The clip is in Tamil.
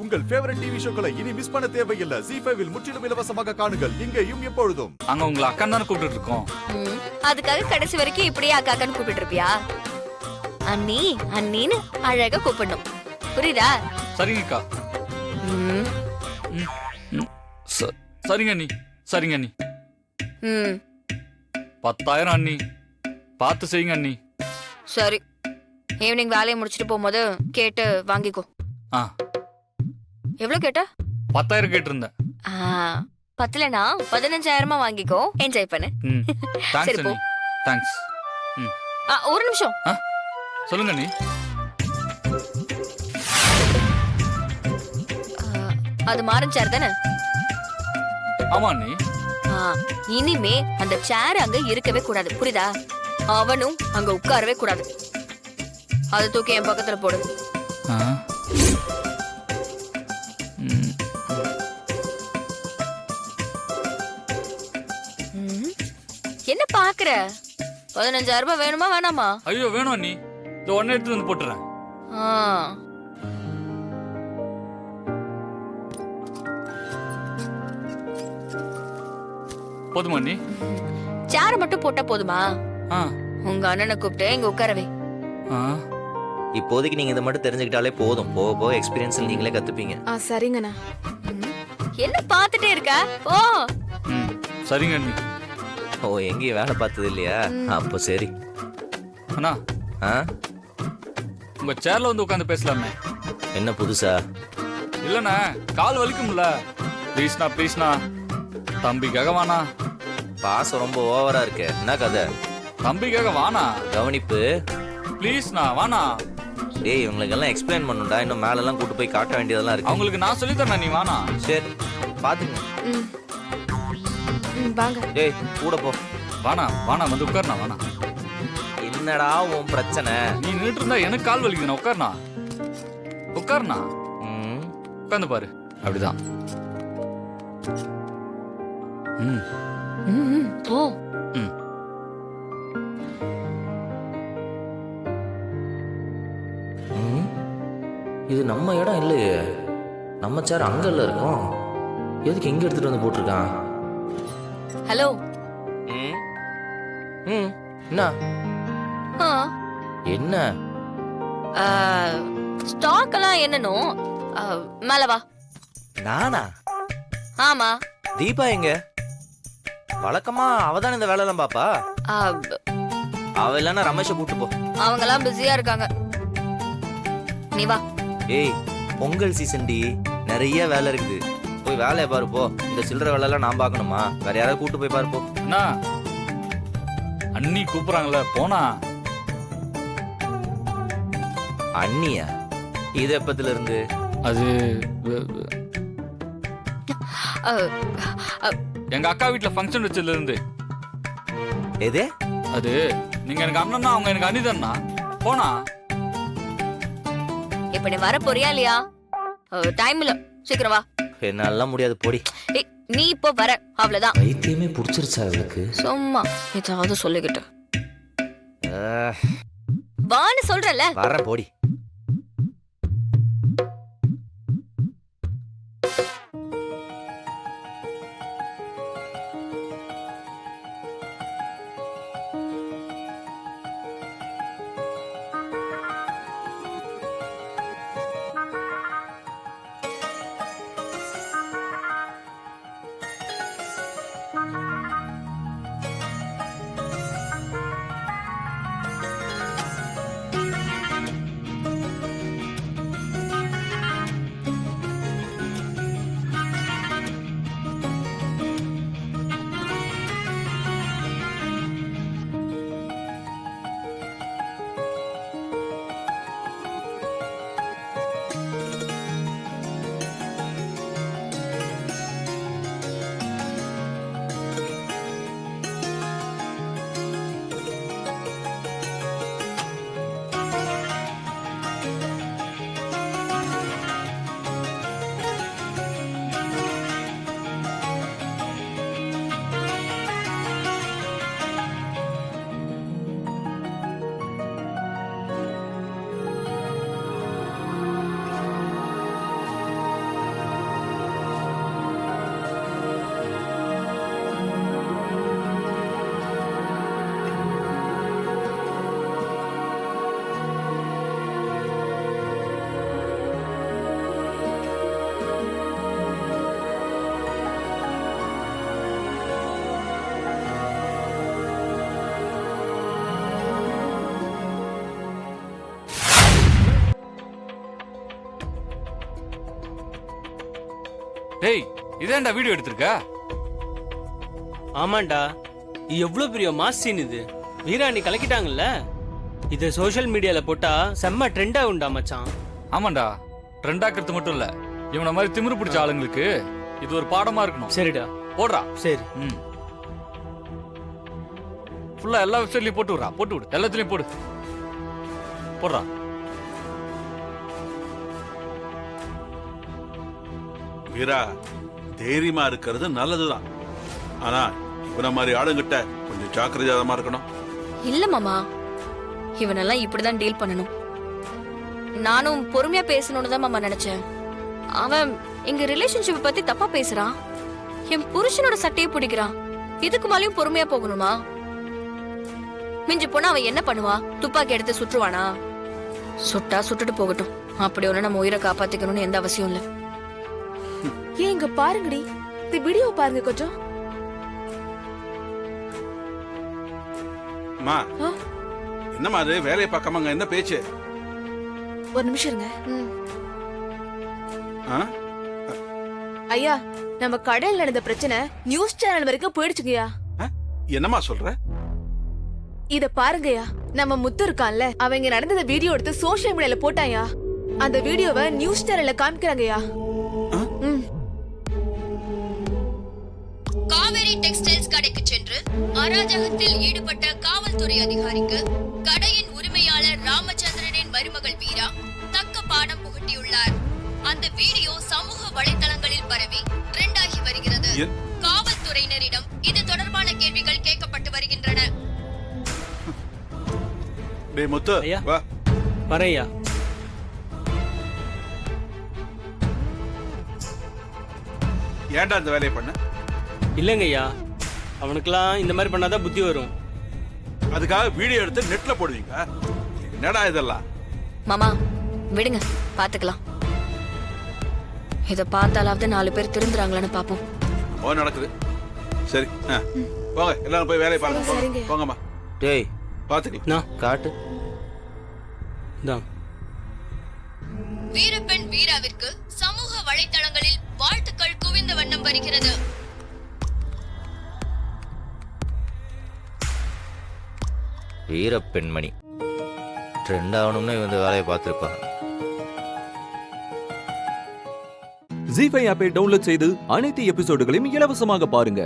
உங்கள் ஃபேவரட் டிவி ஷோக்களை இனி மிஸ் பண்ண தேவையில்லை. ஜீ5 இல் முற்றிலும் இலவசமாக காணுங்கள். இங்கேயும் எப்பொழுதும். அங்க உங்களை அக்கா தானே கூப்பிட்டு இருக்கோம். அதுக்காக கடைசி வரைக்கும் இப்படியே அக்காக்கான்னு கூப்பிட்டு இருப்பியா? அண்ணி அண்ணின்னு அழகா கூப்பிடணும். புரியுதா? சரிங்கக்கா. சரிங்க அண்ணி. சரிங்க அண்ணி. 10,000 அண்ணி. பார்த்து செய்யுங்க அண்ணி. சரி, ஈவினிங் வேலையை முடிச்சிட்டு போகும்போது கேட்டு வாங்கிக்கோ. எவ்வளவு கேட்ட? 10,000 கேட்டிருந்தேன். 10லனா 15,000 வாங்கிக்கோ. என்ஜாய் பண்ணு. தேங்க்ஸ் அண்ணி. தேங்க்ஸ். ஒரு நிமிஷம். சொல்லுங்க அண்ணி. அது மாறன் சேர் தானே? ஆமா அண்ணி. இனிமே அந்த சேர் அங்க இருக்கவே கூடாது. புரியுதா? அவனும் அங்க உட்காரவே கூடாது. அதை தூக்கி என் பக்கத்துல போடு. என்ன பாக்குற? 15,000 வேணுமா வேணாமா? ஐயோ வேணும் அண்ணி. இந்த ஒண்ணு எடுத்து வந்து போட்டுறேன். போதுமா அண்ணி? சேர மட்டும் போட்டா போதுமா? உங்க அண்ணனை கூப்பிட்டு இங்க உட்காரவே. இப்போதைக்கு நீங்க இதை மட்டும் தெரிஞ்சுக்கிட்டாலே போதும். போக போக எக்ஸ்பீரியன்ஸ்ல நீங்களே கத்துப்பீங்க. சரிங்கண்ணா. என்ன பாத்துட்டே இருக்க? ஓ சரிங்க அண்ணி. ஓ எங்கேயும் வேலை பார்த்தது இல்லையா? அப்போ சரி. அண்ணா உங்க சேர்ல வந்து உட்காந்து பேசலாமே. என்ன புதுசா? இல்லண்ணா கால் வலிக்கும்ல. ப்ளீஸ்ண்ணா ப்ளீஸ்ண்ணா. தம்பிக்காக வாண்ணா. பாசம் ரொம்ப ஓவரா இருக்கு. என்ன கதை? தம்பிக்காக வாண்ணா. கவனிப்பு ப்ளீஸ்ண்ணா வாண்ணா. டேய் இவங்களுக்கு எல்லாம் எக்ஸ்பிளைன் பண்ணுடா. இன்னும் மேல எல்லாம் கூட்டு போய் காட்ட வேண்டியதெல்லாம் இருக்கு. அவங்களுக்கு நான் சொல்லி தரேன். நீ வாண்ணா. சரி பாத்துங்க. வாங்க. டேய் கூட போ. வாண்ணா வாண்ணா வந்து உட்காருண்ணா. வாண்ணா. என்னடா உன் பிரச்சனை? நீ நின்றுட்டு இருந்தா எனக்கு கால் வலிக்குதுண்ணா. உட்காருண்ணா உட்காருண்ணா. உட்காந்து பாரு. அப்படிதான். ஓ இது நம்ம இடம் இல்லையே. நம்ம சேர் அங்கல்ல இருக்கோம். எதுக்கு இங்க எடுத்துட்டு வந்து போட்டிருக்கான்? ஹலோ. என்ன என்ன ஸ்டாக் எல்லாம் என்னனோ மேல வா. நானா? ஆமா. தீபா எங்க? வழக்கமா அவதான இந்த வேலை எல்லாம் பாப்பா. அவ இல்லன்னா ரமேஷ கூட்டு போ. அவங்க எல்லாம் பிஸியா இருக்காங்க. நீ வா. ஏய் பொங்கல் சீசன் டி. நிறைய வேலை இருக்குது. போய் வேலையை பாரு போ. இந்த சில்லற வேலை எல்லாம் நான் பாக்கணுமா? வேற யாராவது கூட்டு போய் பாரு போ. அண்ணா அண்ணி கூப்பிடுறாங்களே போனா. அண்ணியா? இது எப்பத்துல இருந்து? அது எங்க அக்கா வீட்டுல ஃபங்க்ஷன் வச்சதுல இருந்து. எது? அது நீங்க எனக்கு அண்ணன்னா அவங்க எனக்கு அண்ணி தானா. போனா. இப்ப நீ வர போறியா இல்லையா? டைம் இல்ல. சீக்கிரம் வா. என்னால முடியாது போடி. நீ இப்போ வர அவ்வளவுதான். வைத்தியமே புடிச்சிருச்சா இவளுக்கு? சும்மா ஏதாவது சொல்லிக்கிட்டு வான்னு சொல்றல. வர போடி. டேய் இதேண்டா வீடியோ எடுத்திருக்க? ஆமாண்டா, இது எவ்வளவு பெரிய மாஸ் சீன் இது. வீராணி கலக்கிட்டாங்கல்ல, இத சோஷியல் மீடியால போட்டா செம்ம ட்ரெண்ட் ஆகும்டா மச்சான். ஆமாண்டா, ட்ரெண்ட் ஆக்கிறது மட்டும் இல்ல, இவன மாதிரி திமிரு பிடிச்ச ஆளுங்களுக்கு இது ஒரு பாடமா இருக்கணும். சரிடா, போடுறா. சரி. ஃபுல்லா எல்லா வெப்சைட்லயும் போட்டு விடுறா, போட்டு விடு, எல்லாத்துலயும் போடு, போடுறா. வீரா, தைரியமா இருக்கிறது நல்லதுதான். ஆனா இவன மாதிரி ஆளுங்கிட்ட கொஞ்சம் ஜாக்கிரதையாதமா இருக்கணும். இல்ல மாமா, இவனெல்லாம் இப்படிதான் டீல் பண்ணணும். நானும் பொறுமையா பேசணும்னு தான் மாமா நினைச்சேன். அவன் எங்க ரிலேஷன்ஷிப் பத்தி தப்பா பேசுறான். என் புருஷனோட சட்டையை பிடிக்கிறான். இதுக்கு மேலயும் பொறுமையா போகணுமா? மிஞ்சி போனா அவன் என்ன பண்ணுவா? துப்பாக்கி எடுத்து சுற்றுவானா? சுட்டா சுட்டுட்டு போகட்டும். அப்படி ஒண்ணு நம்ம உயிரை காப்பாத்திக்கணும்னு எந்த அவசியம் இல்ல. ஏன் இங்க பாருங்கடி, இந்த வீடியோ பாருங்க கொஞ்சம். அம்மா, என்னம்மா அது வேலையை பார்க்காம அங்க என்ன பேச்சு? ஒரு நிமிஷம் இருங்க. ஆ? ஐயா, நம்ம கடையில் நடந்த பிரச்சனை நியூஸ் சேனல் வரைக்கும் போயிடுச்சுங்கய்யா. என்னம்மா சொல்ற? இத பாருங்கய்யா, நம்ம முத்து இருக்கான்ல, அவங்க நடந்தத வீடியோ எடுத்து சோஷியல் மீடியால போட்டாயா. அந்த வீடியோவை நியூஸ் சேனல்ல காமிக்கிறாங்கய்யா. காவேரி டெக்ஸ்டைல்ஸ் கடைக்கு சென்று அராஜகத்தில் ஈடுபட்ட காவல்துறை அதிகாரிக்கு கடையின் உரிமையாளர் ராமச்சந்திரனின் மருமகள் வீரா தக்க பாடம் புகட்டியுள்ளார். அந்த வீடியோ சமூக வலைதளங்களில் பரவி ட்ரெண்ட் ஆகி வருகிறது. காவல்துறையினரிடம் இது தொடர்பான கேள்விகள் கேட்கப்பட்டு வருகின்றன. டேய் முத்து, ஐயா. வா. வரையா. ஏன்டா இந்த வேலையை பண்ண? இல்லைங்கய்யா, அவனுக்கெல்லாம் இந்த மாதிரி பண்ணாதான் புத்தி வரும். அதுக்காக வீடியோ எடுத்து நெட்ல போடுவீங்க? என்னடா இதெல்லாம்? மாமா விடுங்க, பாத்துக்கலாம். இத பார்த்தாலாவது 4 பேர் திருந்துறாங்களான்னு பாப்போம். ஓ, நடக்குது. சரி, போங்க, எல்லாரும் போய் வேலையை பாருங்க. சரிங்க. போங்கம்மா, டேய் பாத்துக்கலாம். நான் காட்டு. தான் வீரப்பெண் வீராவிற்கு சமூக வலைதளங்களில் வாழ்த்துக்கள் குவிந்த வண்ணம் வருகிறது. வீரப்பெண்மணி ட்ரெண்ட் ஆகணும்னு இவன் இந்த வேலையை பார்த்துருப்பான். ஜீ5 ஆப்பை டவுன்லோட் செய்து அனைத்து எபிசோடுகளையும் இலவசமாக பாருங்க.